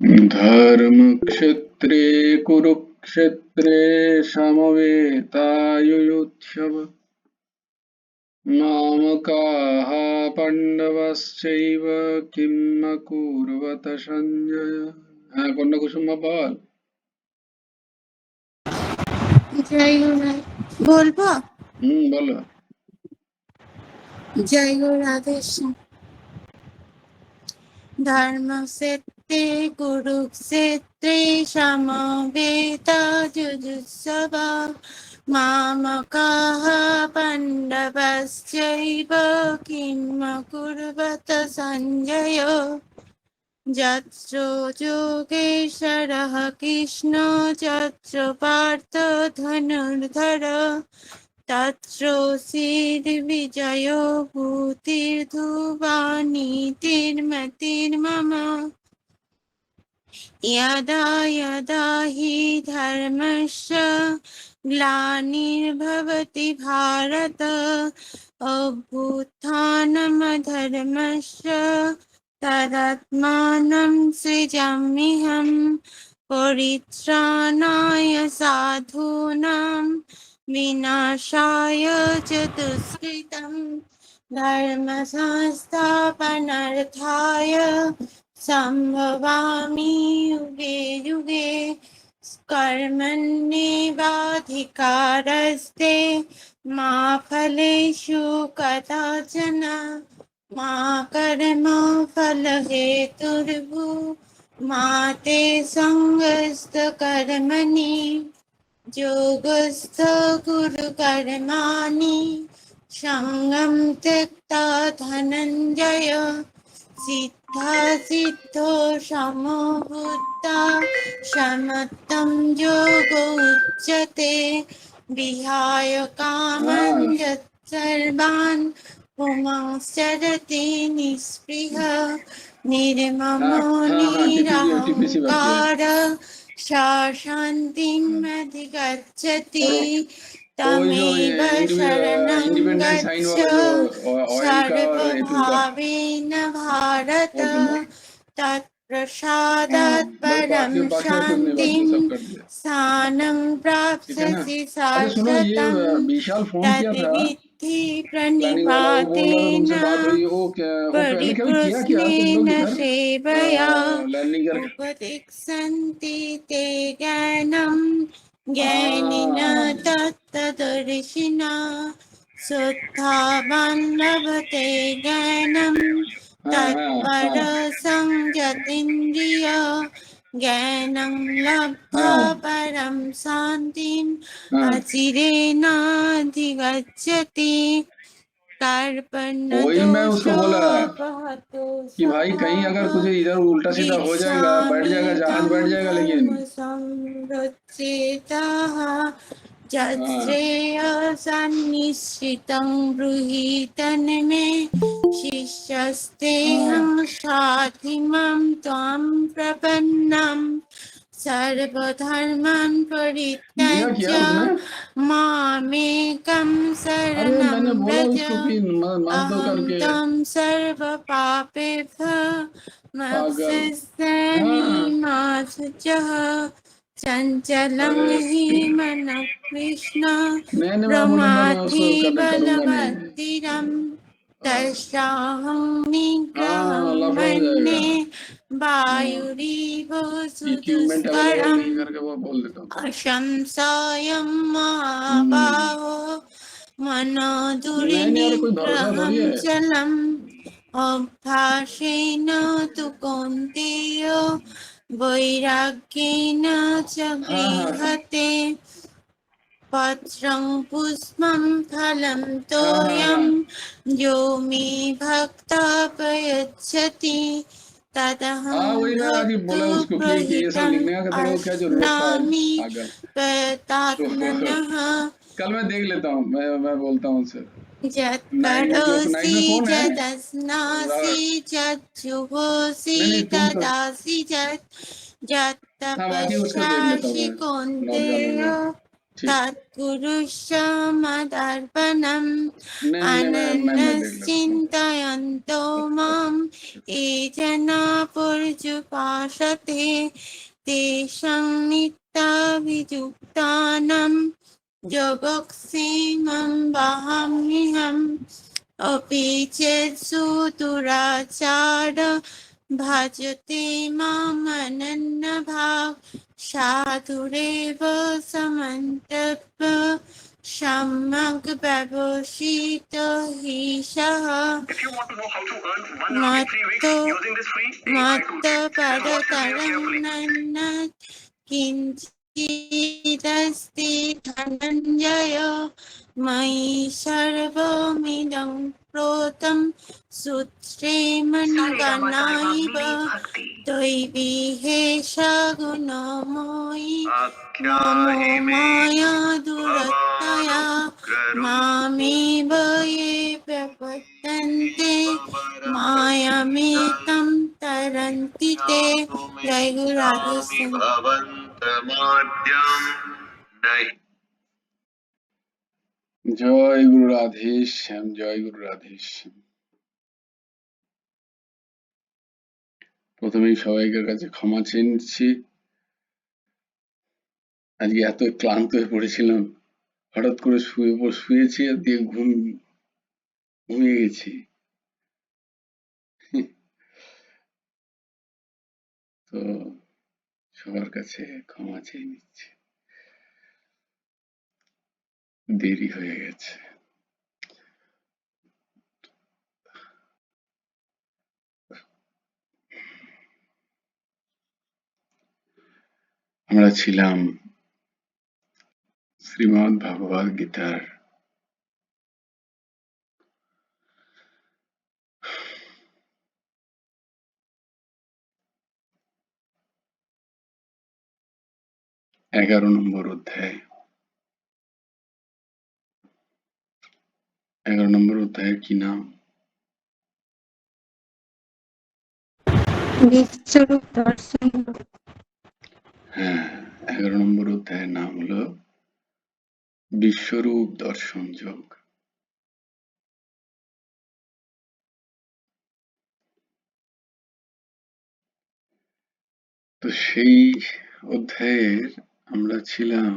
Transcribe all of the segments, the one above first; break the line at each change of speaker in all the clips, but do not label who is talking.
धर्मक्षेत्रे कुरुक्षेत्रे समवेतायुयुत्सव मामकाः पाण्डवश्चैव किं अकुर्वत सञ्जय। हाँ कौन कुसुम बल।
जय गुरु बोलबो
बोलो।
जय गुरु राधेश्याम। धर्मक्षेत्रे कुरुक्षेत्रे समवेतायुयुत्सव मामकाः पाण्डवश्चैव किं अकुर्वत सञ्जय। यत्र योगेश्वरः कृष्णो यत्र पार्थ धनुर्धर तत्र श्रीर्विजयो भूतिर्ध्रुवानीतिर्मतिर्मम। यदा यदा हि धर्मस्य ग्लानिर्भवति भारत अभ्युत्थानमधर्मस्य तदात्मानं सृजाम्यहं परित्राणाय साधूनां विनाशाय च दुष्कृतं धर्मसंस्थापनार्थाय सम्भवामि युगे युगे। कर्मण्येवाधिकारस्ते मा फलेषु कदाचन मा कर्मफलहेतुर्भुः मा ते सङ्गस्तकर्मणि योगस्थ कुरु कर्माणि सङ्गं त्यक्त्वा धनञ्जय। सिद्धा सिद्धो समो बुद्धा समत्तं योगो उच्यते विहाय कामं यत् सर्वान् पुंश्चरति निःस्पृहः निर्ममो निरहङ्कारः सा शान्तिम् अधिगच्छति तमेव शरणं गच्छ सर्वभावेन भारत तत्प्रसादात् परं शान्तिं स्थानं प्राप्स्यसि शाश्वतं तद्विद्धि प्रणिपातेन परिप्रश्नेन सेवया उपदिक्षन्ति ते ज्ञानं ज्ञानिन तत्तदर्शिना शुद्धावान् लभते ज्ञानं तत्परसंयतीन्द्रिय ज्ञानं लब्ध्वा परं शान्तिम् अचिरेणाधिगच्छति।
वही मैं उसको बोला कि भाई कहीं अगर कुछ इधर उल्टा सीधा हो जाएगा, बैठ जाएगा, जहाज बैठ जाएगा, लेकिन
श्रेयसन्निश्चितं ब्रूहीतन्मे शिष्यस्तेऽहं साधिमां त्वां प्रपन्नम् सर्वधर्मान् परित्यज्य मामेकं शरणं व्रज अहं तं सर्वपापेभ्यः मोक्षयिष्यामि मा शुचः। चञ्चलं हि मनः कृष्ण प्रमाथि बलवत्तिरं तस्याहं निग्रहं मन्ये वायुरिव सुदुष्करम् अशंसायं महाबाहो मनोदुर्निग्रहं चलम् अभ्यासेन तु कौन्तेय वैराग्येन च गृह्यते पत्रं पुष्पं फलं तोयं यो मे भक्ता प्रयच्छति तदहं भक्तुप्रहितम् अस्नामि प्रयतात्मनः।
कल मैं देख लेता हूँ, मैं बोलता हूँ उससे।
जत् करोसि जदस्नासि जज्जुहोसि तदासि जत् तपस्यासि कौन्तेय तत्कुरुष्व मदर्पणम् अनन्यश्चिन्तयन्तो माम् ये जना पर्युपासते तेषां नित्यवियुक्तानां योगक्षेमं वहाम्यहम् अपि चेत्सु दुराचार भजते माम् अनन्यभाक् साधुरेव समन्तव्य सम्यक् व्यवसित हि सः मत्तपरतरं न किञ्चिदस्ति धनञ्जय मयि सर्वमिदं प्रोतं सूत्रे मणिगणैव दैवी हेषा गुणमयि ममो माया दुरतया मामेव ये प्रपद्यन्ते मायामेतं तरन्ति ते जय गुरु राधे
জয় গুরু রাধেশ্যাম, জয় গুরু রাধেশ্যাম। প্রথমেই সবাইকার কাছে ক্ষমা চেয়ে নিচ্ছি। আজকে এত ক্লান্ত হয়ে পড়েছিলাম, হঠাৎ করে শুয়েছি আর দিয়ে ঘুমিয়ে গেছি। তো সবার কাছে ক্ষমা চেয়ে নিচ্ছি, দেরি হয়ে গেছে। আমরা ছিলাম শ্রীমদ্ ভগবদ গীতার 11 নম্বর অধ্যায়। 11 নম্বর অধ্যায়ের কি নাম?
বিশ্বরূপ দর্শন।
হ্যাঁ, 11 নম্বর অধ্যায়ের নাম হলো বিশ্বরূপ দর্শন যোগ। তো সেই অধ্যায়ের আমরা ছিলাম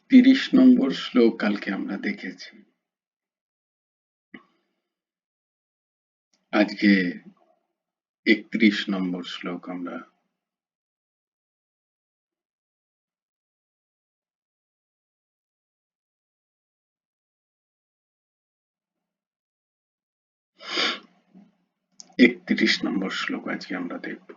30 নম্বর শ্লোক কালকে আমরা দেখেছি। আজকে 31 নম্বর শ্লোক আমরা আজকে আমরা দেখব।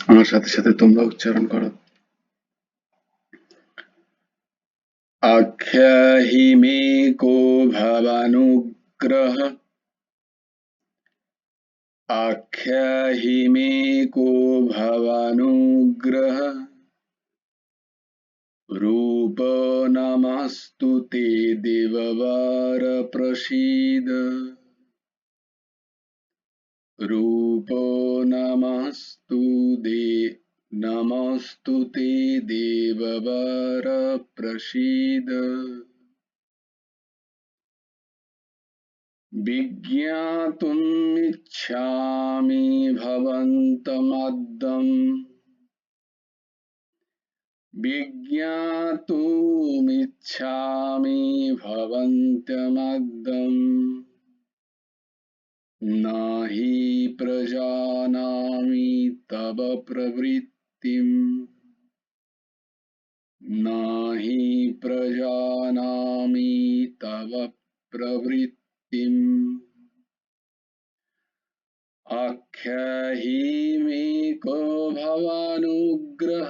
আমার সাথে সাথে তোমরা উচ্চারণ করো। আখ্যাহি মে কো ভাবানুগ্রহ, আখ্যাহি মে কো ভাবানুগ্রহ রূপ নমস্তু তে দেববার প্রসীদ, রূপ নমস্তু তে দেববার প্রসীদ, বিজ্ঞাতুমিচ্ছামি ভবন্তমদ্যম, বিজ্ঞাতুমিচ্ছামি ভবন্তমদ্যম নাহি প্রজানামি তব প্রবৃত্তিম, নাহি প্রজানামি তব প্রবৃত্তিম आख्याहि मे को भवानुग्रह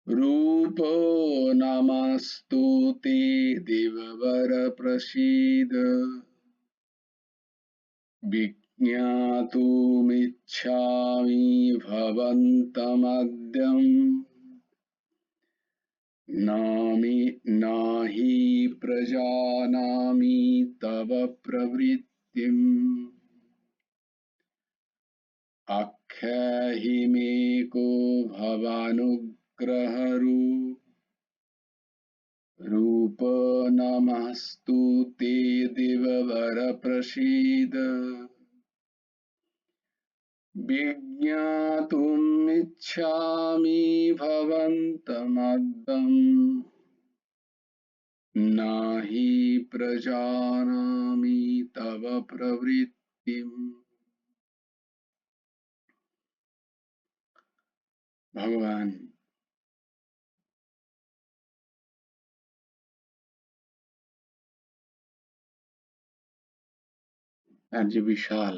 रूपो नमस्तु ते देववर प्रसीद विज्ञातुमिच्छामि भवन्तमद्यम् नाहि प्रजानामि तव प्रवृत्तिम् आख्याहि मे को भवानुग्रहरूप नमस्तु ते देववर प्रसीद विज्ञातुमिच्छामि भवन्तमद्यम् नाहि प्रजानामि तव प्रवृत्तिम्। ভগবান তার যে বিশাল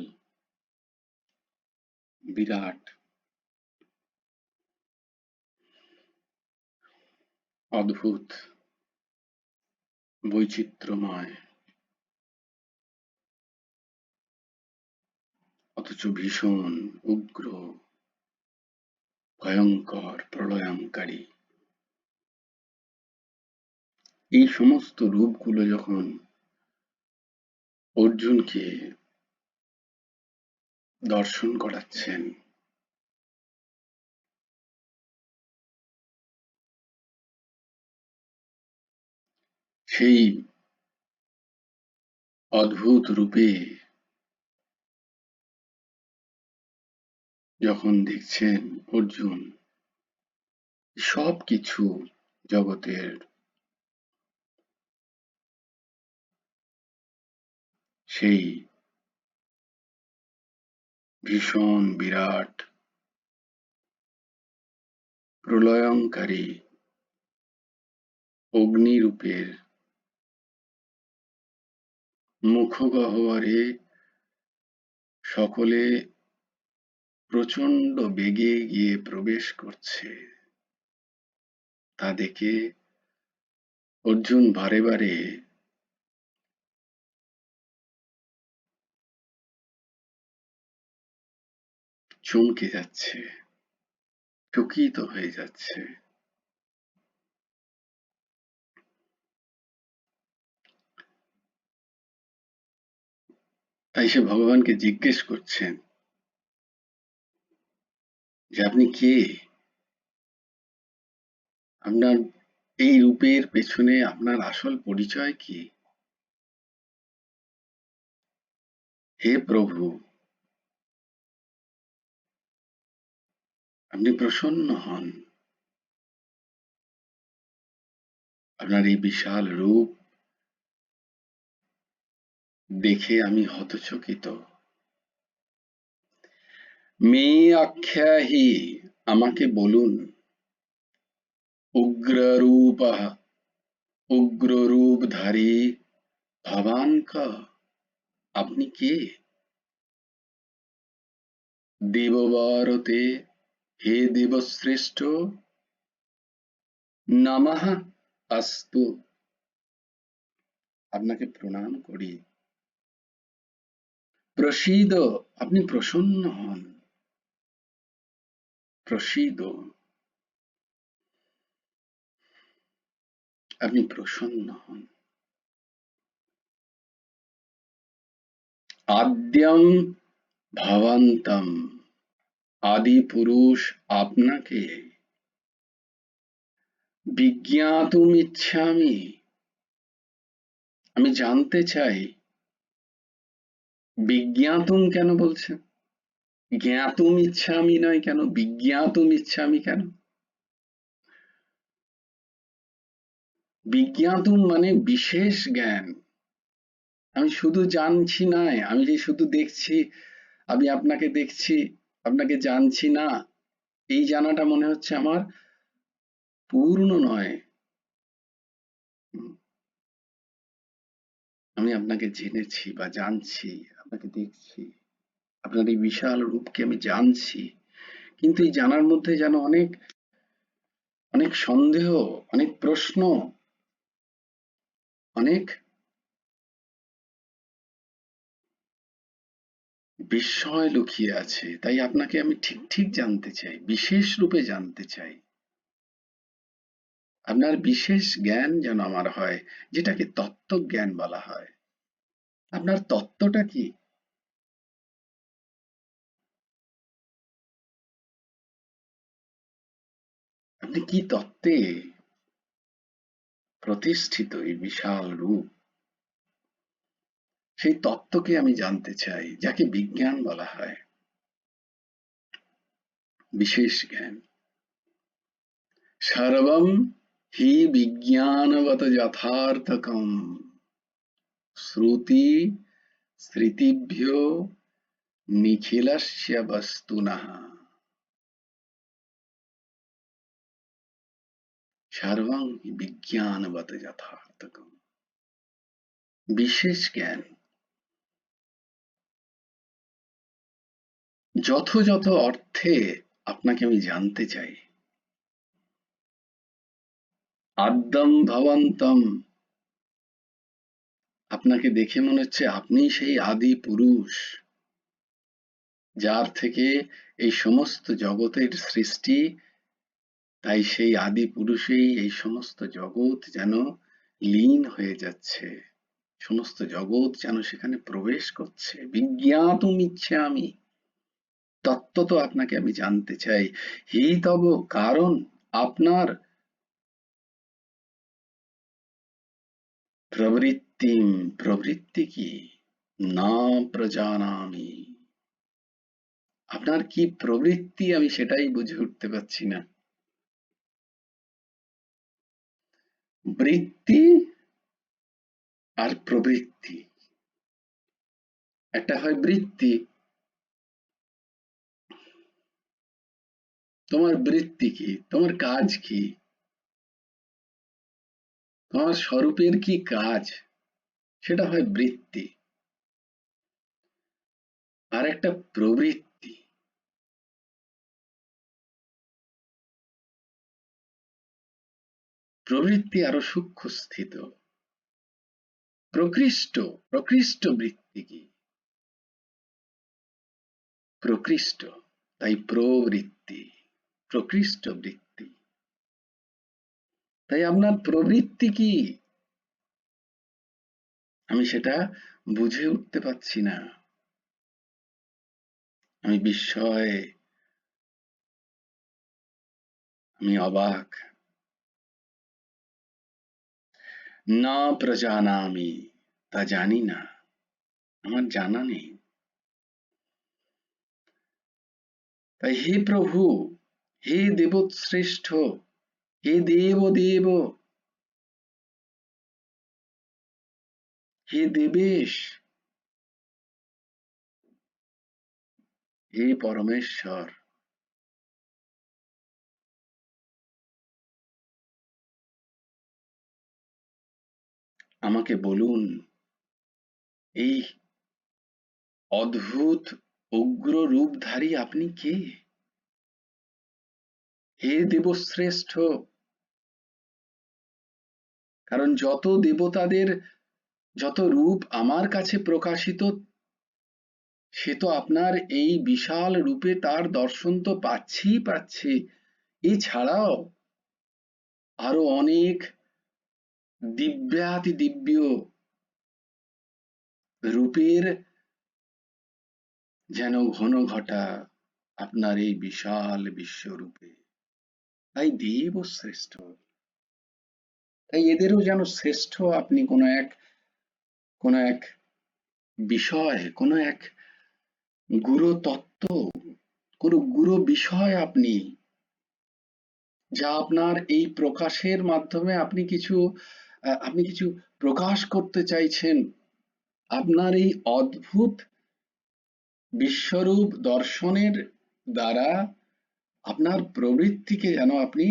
বিরাট অদ্ভুত বৈচিত্র্যময় অথচ ভীষণ উগ্র ভয়ঙ্কর প্রলয়ঙ্কারী এই সমস্ত রূপগুলো যখন অর্জুনকে দর্শন করাচ্ছেন, সেই অদ্ভুত রূপে যখন দেখছেন অর্জুন সবকিছু জগতের সেই ভীষণ বিরাট প্রলয়ঙ্কারী অগ্নিরূপের মুখগহ্বরে সকলে প্রচণ্ড বেগে গিয়ে প্রবেশ করছে, তা দেখে অর্জুন বারে বারে চমকে যাচ্ছে, চকিত হয়ে যাচ্ছে। তাই সে ভগবানকে জিজ্ঞেস করছেন যে আপনি কে, আপনার এই রূপের পেছনে আপনার আসল পরিচয় কি? হে প্রভু, আপনি প্রসন্ন হন, আপনার এই বিশাল রূপ দেখে আমি হতচকিত। মে আখ্যাহি, আমাকে বলুন, উগ্ররূপঃ, উগ্ররূপধারী ভবান কা, আপনি কে? দেববরতে, হে দেবশ্রেষ্ঠ, নমঃ অস্তু, আপনাকে প্রণাম করি। প্রসীদ, আপনি প্রসন্ন হন, প্রসীদ, আপনি প্রসন্ন হন। আদ্যম ভবন্তম, আদি পুরুষ আপনাকে, বিজ্ঞাতুম ইচ্ছামি, আমি জানতে চাই। বিজ্ঞাতুম কেন বলছেন? জ্ঞাতুম ইচ্ছামি নয় কেন? বিজ্ঞাতুম ইচ্ছামি কেন? বিজ্ঞাতুম মানে বিশেষ জ্ঞান। আমি শুধু জানছি নয়, আমি যে শুধু দেখছি, আমি আপনাকে দেখছি, আপনাকে জানছি না, এই জানাটা মনে হচ্ছে আমার পূর্ণ নয়। আমি আপনাকে জেনেছি বা জানছি, আপনাকে দেখছি, আপনার এই বিশাল রূপকে আমি জানছি, কিন্তু এই জানার মধ্যে যেন অনেক অনেক সন্দেহ, অনেক প্রশ্ন, অনেক বিস্ময় লুকিয়ে আছে। তাই আপনাকে আমি ঠিক ঠিক জানতে চাই, বিশেষ রূপে জানতে চাই। আপনার বিশেষ জ্ঞান যেন আমার হয়, যেটাকে তত্ত্বজ্ঞান বলা হয়। আপনার তত্ত্বটা কি? আপনি কি তত্ত্বে প্রতিষ্ঠিত এই বিশাল রূপ? সেই তত্ত্বকে আমি জানতে চাই, যাকে বিজ্ঞান বলা হয়, বিশেষ জ্ঞান। সর্বম হি বিজ্ঞানবত যথার্থকম শ্রুতি স্মৃতিভ্যো নিখিলস্য বস্তুনঃ। সর্বং হি বিজ্ঞানবত যথার্থকম। বিশেষ জ্ঞান যথাযথ অর্থে আপনাকে আমি জানতে চাই। আদ্যম ভবন্তম, আপনাকে দেখে মনে হচ্ছে আপনিই সেই আদি পুরুষ, যার থেকে এই সমস্ত জগতের সৃষ্টি। তাই সেই আদি পুরুষেই এই সমস্ত জগৎ যেন লীন হয়ে যাচ্ছে, সমস্ত জগৎ যেন সেখানে প্রবেশ করছে। বিজ্ঞাতুম ইচ্ছামি, তত্ত্ব তো আপনাকে আমি জানতে চাই। হি তব, কারণ আপনার প্রবৃত্তিম, প্রবৃত্তি কি? না প্রজানামি, আপনার কি প্রবৃত্তি আমি সেটাই বুঝে উঠতে পারছি না। বৃত্তি আর প্রবৃত্তি, একটা হয় বৃত্তি। তোমার বৃত্তি কি? তোমার কাজ কি? তোমার স্বরূপের কি কাজ? সেটা হয় বৃত্তি। আর একটা প্রবৃত্তি। প্রবৃত্তি আরো সূক্ষ্ম স্থিত। প্রকৃষ্ট, প্রকৃষ্ট বৃত্তি কি? প্রকৃষ্ট, তাই প্রবৃত্তি, প্রকৃষ্ট বৃত্তি। তাই আপনার প্রবৃত্তি কি? আমি সেটা বুঝে উঠতে পারছি না। আমি বিস্ময়ে, আমি অবাক। না প্রজানামি, তা জানি না, আমার জানা নেই। তাই হে প্রভু, হে দেবশ্রেষ্ঠ, হে দেব দেব, হে দেবেশ, হে পরমেশ্বর, আমাকে বলুন, এই অদ্ভুত উগ্র রূপধারী আপনি কে? হে দেবশ্রেষ্ঠ, কারণ যত দেবতাদের যত রূপ আমার কাছে প্রকাশিত, সে তো আপনার এই বিশাল রূপে তার দর্শন তো পাচ্ছি। এছাড়াও আরো অনেক দিব্যাতি দিব্য রূপের যেন ঘন ঘটা আপনার এই বিশাল বিশ্বরূপে। তাই দেব শ্রেষ্ঠ, তাই এদেরও যেন শ্রেষ্ঠ আপনি কোন এক বিষয়, কোন এক গুরু তত্ত্ব, কোন গুরু বিষয় আপনি, যা আপনার এই প্রকাশের মাধ্যমে আপনি কিছু প্রকাশ করতে চাইছেন। আপনার এই অদ্ভুত বিশ্বরূপ দর্শনের দ্বারা আপনার প্রবৃত্তিকে যেন আপনি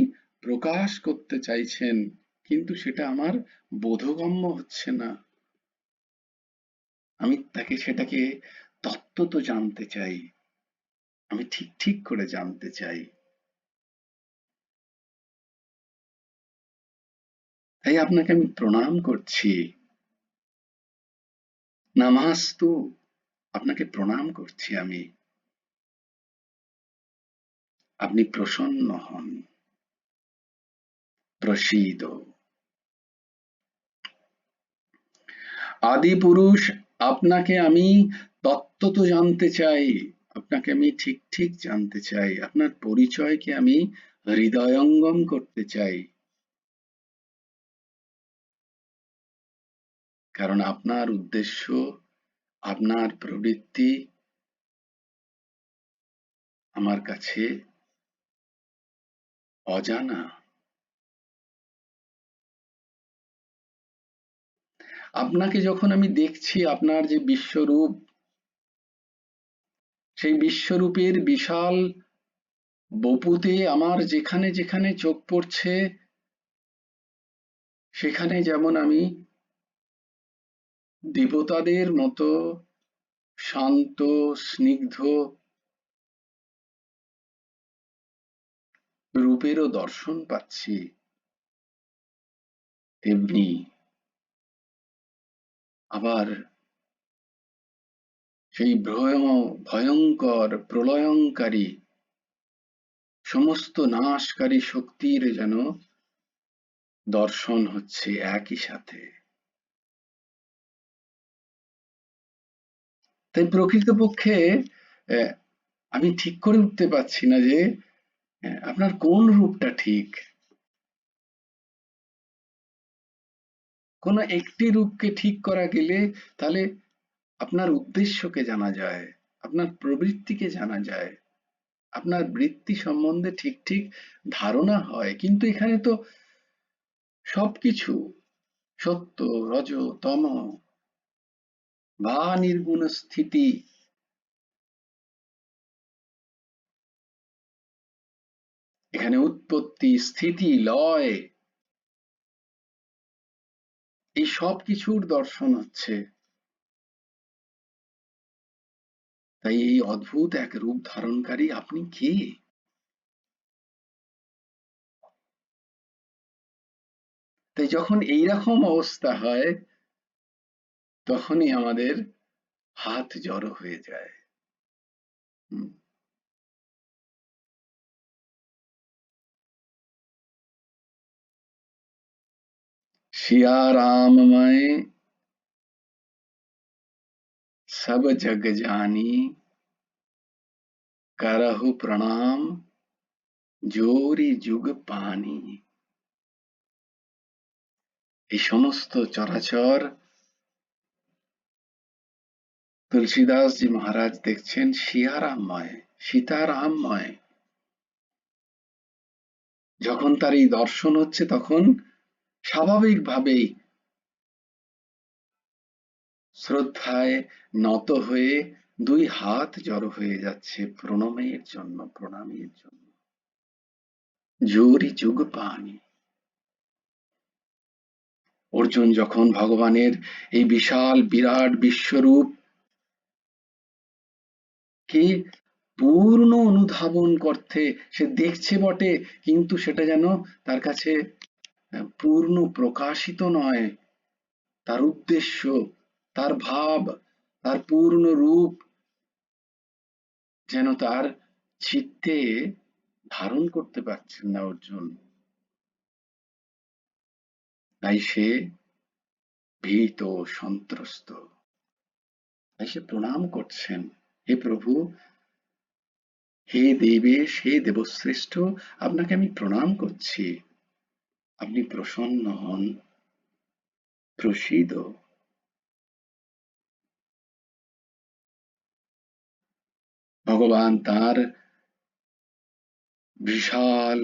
প্রকাশ করতে চাইছেন, কিন্তু সেটা আমার বোধগম্য হচ্ছে না। আমি সেটাকে তত্ত্বত জানতে চাই, আমি ঠিক ঠিক করে জানতে চাই। তাই আপনাকে আমি প্রণাম করছি, নামাস্তু, আপনাকে প্রণাম করছি আমি। আপনি প্রসন্ন হন, প্রসীদ। আদি পুরুষ, আপনাকে আমি তত্ত্বত জানতে চাই, আপনাকে আমি ঠিক ঠিক জানতে চাই, আপনার পরিচয়কে আমি হৃদয়ঙ্গম করতে চাই, কারণ আপনার উদ্দেশ্য, আপনার প্রবৃত্তি আমার কাছে অজানা। আপনাকে যখন আমি দেখছি, আপনার যে বিশ্বরূপ, সেই বিশ্বরূপের বিশাল বপুতে আমার যেখানে যেখানে চোখ পড়ছে, সেখানে যেমন আমি দেবতাদের মতো শান্ত, স্নিগ্ধ রূপেরও দর্শন পাচ্ছি, তেমনি আবার সেই ভয়ঙ্কর প্রলয়ঙ্কারী সমস্ত নাশকারী শক্তির যেন দর্শন হচ্ছে একই সাথে। তাই প্রকৃতপক্ষে আমি ঠিক করে উঠতে পারছি না যে আপনার কোন রূপটা ঠিক। কোন একটি রূপকে ঠিক করা গেলে তাহলে আপনার উদ্দেশ্যকে জানা যায়, আপনার প্রবৃত্তিকে জানা যায়, আপনার বৃত্তি সম্বন্ধে ঠিক ঠিক ধারণা হয়। কিন্তু এখানে তো সবকিছু সত্য, রজ, তম বা নির্গুণ স্থিতি, এখানে উৎপত্তি, স্থিতি, লয়, এই সব কিছুর দর্শন হচ্ছে। তাই এই অদ্ভুত এক রূপ ধারণকারী আপনি কে? তাই যখন এইরকম অবস্থা হয়, তখনই আমাদের হাত জড়ো হয়ে যায়। হুম। सिया राम मैं सब जग जानी, करहु प्रणाम जोरी जुग पानी। এই সমস্ত চরাচর তুলসীদাস জি মহারাজ দেখছেন সিয়ারামময়, সীতারামময়। যখন তার এই দর্শন হচ্ছে, তখন স্বাভাবিকভাবেই শ্রদ্ধায় নত হয়ে দুই হাত জড়ো হয়ে যাচ্ছে প্রণামের জন্য, প্রণামের জন্য। জোরি যুগ পানি। অর্জুন যখন ভগবানের এই বিশাল বিরাট বিশ্বরূপ কে পূর্ণ অনুধাবন করতে, সে দেখছে বটে, কিন্তু সেটা যেন তার কাছে পূর্ণ প্রকাশিত নয়। তার উদ্দেশ্য, তার ভাব, তার পূর্ণ রূপ যেন তার চিত্তে ধারণ করতে পারছেন না অর্জুন। তাই সে ভীত, সন্ত্রস্ত। তাই সে প্রণাম করছেন, হে প্রভু, হে দেবেশ, হে দেবশ্রেষ্ঠ, আপনাকে আমি প্রণাম করছি। আপনি প্রসন্ন হন, প্রসীদ। ভগবান তার বিশাল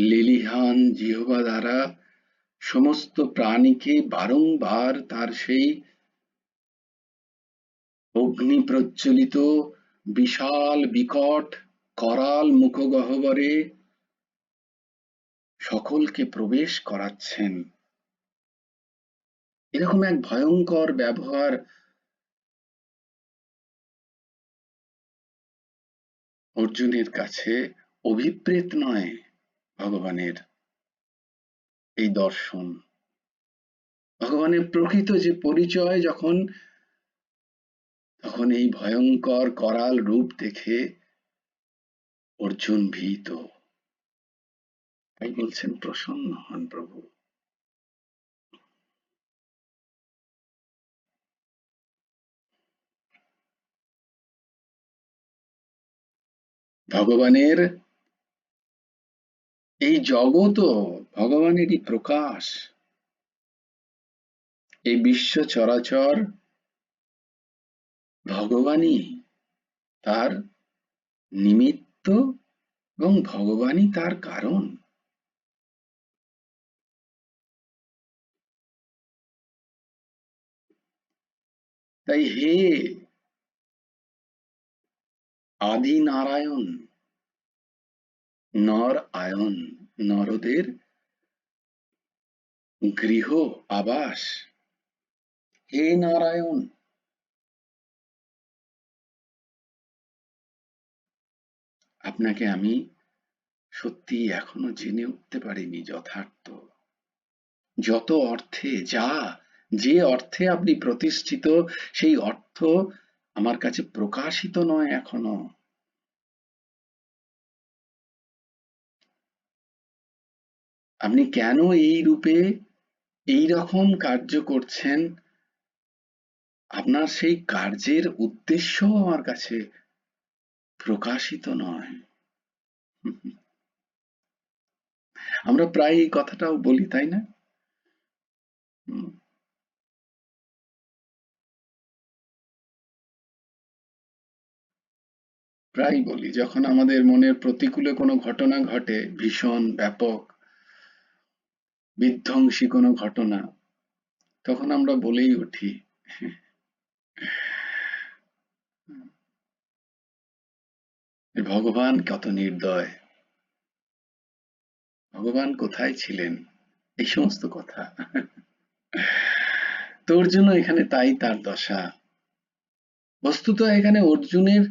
লেলিহান জিহ্বা দ্বারা সমস্ত প্রাণীকে বারংবার তার সেই অগ্নি প্রজ্বলিত বিশাল বিকট করাল মুখগহ্বরে সকলকে প্রবেশ করাচ্ছেন। এরকম এক ভয়ঙ্কর ব্যবহার অর্জুনের কাছে অভিপ্রেত নয় ভগবানের এই দর্শন। ভগবানের প্রকৃত যে পরিচয় তখন এই ভয়ঙ্কর করাল রূপ দেখে অর্জুন ভীত। তাই বলছেন প্রসন্ন হন প্রভু। ভগবানের এই জগৎও ভগবানেরই প্রকাশ। এই বিশ্ব চরাচর ভগবানই তার নিমিত্ত এবং ভগবানই তার কারণ। তাই হে আদি নারায়ণ, নর আয়ন, নরদের গৃহ আবাস, হে নারায়ণ, আপনাকে আমি সত্যি এখনো জেনে উঠতে পারিনি যথার্থ। যত অর্থে যে অর্থে আপনি প্রতিষ্ঠিত, সেই অর্থ আমার কাছে প্রকাশিত নয় এখনো। আপনি কেন এই রূপে এই রকম কার্য করছেন, আপনার সেই কার্যের উদ্দেশ্য আমার কাছে প্রকাশিত নয়। আমরা প্রায় এই কথাটাও বলি, তাই না? প্রায় বলি, যখন আমাদের মনের প্রতিকূলে কোনো ঘটনা ঘটে, ভীষণ ব্যাপক বিধ্বংসী কোনো ঘটনা, তখন আমরা বলেই উঠি, ভগবান কত নির্দয়, ভগবান কোথায় ছিলেন, এই সমস্ত কথা। তোর জন্য এখানে তাই তার দশা। বস্তুত এখানে অর্জুনের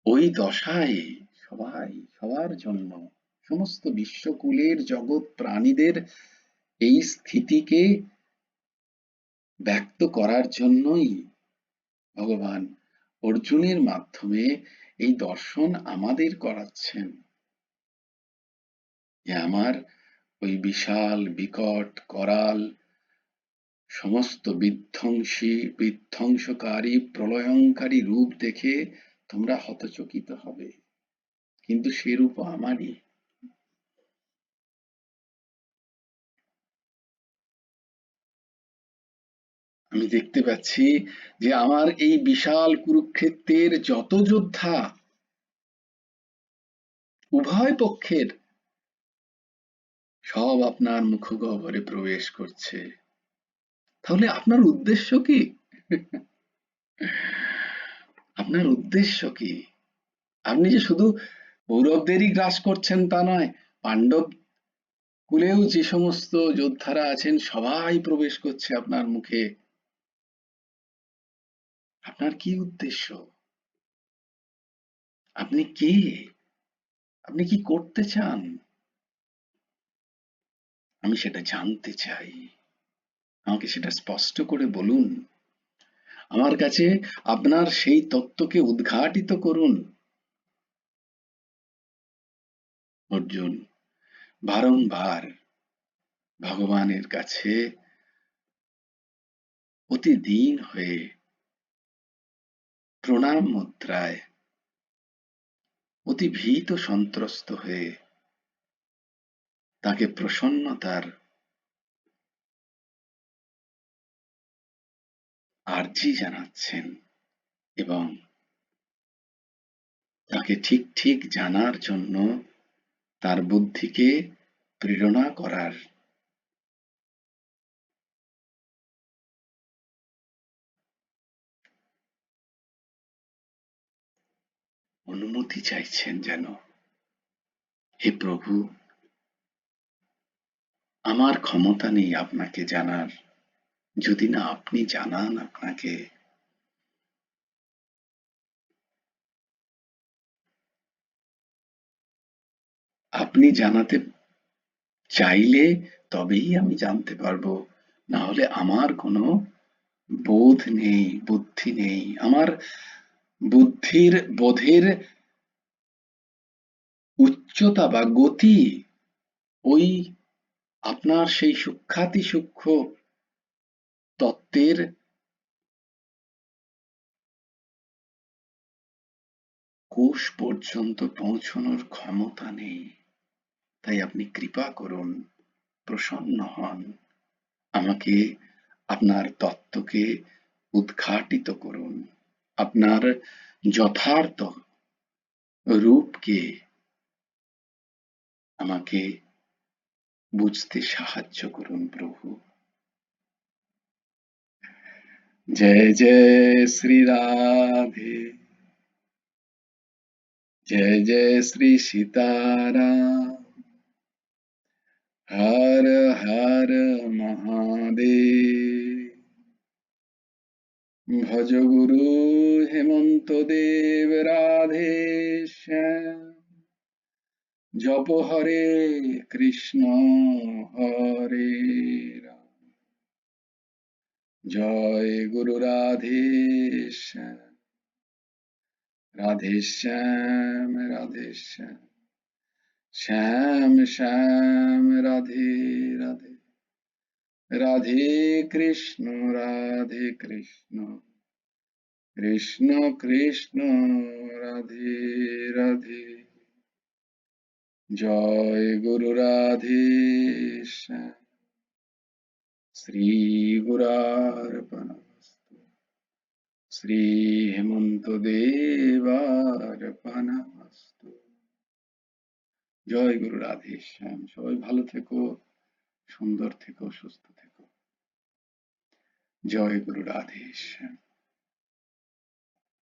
ওই দশাই সবার জন্য, সমস্ত বিশ্বকুলের জগৎ প্রাণীদের এই স্থিতিকে ব্যক্ত করার জন্যই ভগবান অর্জুনের মাধ্যমে এই দর্শন আমাদের করাচ্ছেন, যে আমার ওই বিশাল বিকট করাল সমস্ত বিধ্বংসকারী প্রলয়ঙ্কারী রূপ দেখে তোমরা হতচকিত হবে, কিন্তু সে রূপ আমারই। আমি দেখতে পাচ্ছি যে আমার এই বিশাল কুরুক্ষেত্রের যত যোদ্ধা, উভয় পক্ষের, সব আপনার মুখগহ্বরে প্রবেশ করছে। তাহলে আপনার উদ্দেশ্য কি? আপনার উদ্দেশ্য কি? আপনি যে শুধু কৌরবদেরই গ্রাস করছেন তা নয়, পাণ্ডব কুলেও যে সমস্ত যোদ্ধারা আছেন সবাই প্রবেশ করছে আপনার মুখে। আপনার কি উদ্দেশ্য? আপনি কে? আপনি কি করতে চান? আমি সেটা জানতে চাই। আমাকে সেটা স্পষ্ট করে বলুন। আমার কাছে আপনার সেই তত্ত্বকে উদ্ঘাটিত করুন। অর্জুন বারংবার ভগবানের কাছে প্রতিদিন হয়ে প্রণাম মুদ্রায় অতি ভীত সন্ত্রস্ত হয়ে তাকে প্রসন্নতার আর্জি জানাচ্ছেন এবং তাকে ঠিক ঠিক জানার জন্য তার বুদ্ধিকে প্রেরণা করার অনুমতি চাইছেন যেন। হে প্রভু, আমার ক্ষমতা নেই আপনাকে জানার, যদি না আপনি জানান আপনাকে। আপনি জানাতে চাইলে তবেই আমি জানতে পারবো, না হলে আমার কোনো বোধ নেই, বুদ্ধি নেই। আমার বোধের উচ্চতা বা গতি ওই আপনার সেই সূক্ষ্মাতি সূক্ষ্ম তত্ত্বের কোষ পর্যন্ত পৌঁছানোর ক্ষমতা নেই। তাই আপনি কৃপা করুন, প্রসন্ন হন, আমাকে আপনার তত্ত্বকে উদ্ঘাটিত করুন, আপনার যথার্থ রূপকে আমাকে বুঝতে সাহায্য করুন প্রভু। জয় জয় শ্রী রাধে, জয় জয় শ্রী সীতারাম, হর হর মহাদেব। ভজ গুরু হেমন্ত দেব রাধে শ্যাম, জপ হরে কৃষ্ণ হরে রাম, জয় গুরু রাধে শ্যাম, রাধে শ্যাম রাধে শ্যাম, শ্যাম শ্যাম রাধে রাধে, রাধে কৃষ্ণ রাধে কৃষ্ণ, কৃষ্ণ কৃষ্ণ রাধে রাধে। জয় গুরু রাধে শ্যাম, শ্রী গুরার্পণমস্তু, শ্রী হেমন্ত দেবার্পণমস্তু। জয় গুরু রাধে শ্যাম। সবাই ভালো থেকো, সুন্দর থেকো, সুস্থ থেকো। জয় গুরু রাধে শ্যাম।